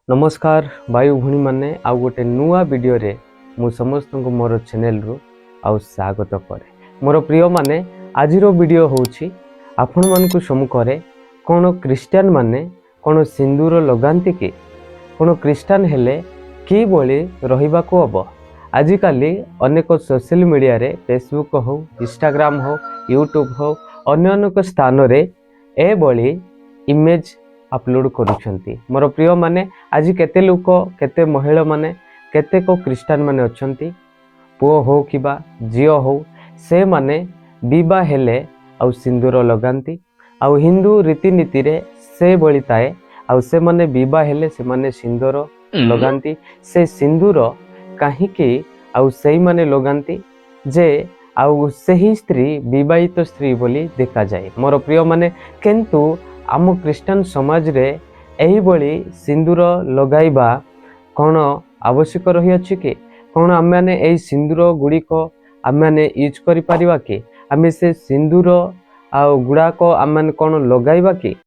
नमस्कार भाई भूणी माने आउ गोटे नुआ वीडियो रे मु समस्त को मोर चैनल रु आउ स्वागत करे। मोर प्रिय माने आजिर वीडियो होउछि आपण मान को सम्मुखरे कोन क्रिश्चियन माने कोन सिंदूर लगांती कि कोन क्रिश्चियन हेले कि बोली रहिबा को हबो। आजिकाली अनेक सोशल मीडिया रे फेसबुक हो इंस्टाग्राम हो यूट्यूब हो अन्य अनेक स्थान रे ए बोली इमेज अपलोड करुछंती। मोर प्रिय माने आज केते लोक केते महिला माने केते को क्रिश्चियन माने अछंती पुओ हो किबा जियो हो से माने विवाह हेले आउ सिंदूर लगांती आउ हिंदू रीतिनीति रे से बळी ताए आउ से माने विवाह हेले से माने सिंदूर लगांती। से सिंदूर काहीकि आउ सेही माने लगांती जे आउ सेही स्त्री विवाहित स्त्री बोली देखा जाए। मोर प्रिय माने किंतु आम क्रिश्चियन समाज रे एही बोली सिंदूर लगाइबा कौन आवश्यक रही अछि कि कौन आम मैंने एही सिंदूर गुड़िक आम मैंने यूज करि परिबा कि आम से सिंदूर आ गुड़ाक आम मैंने कौन लगाइबा कि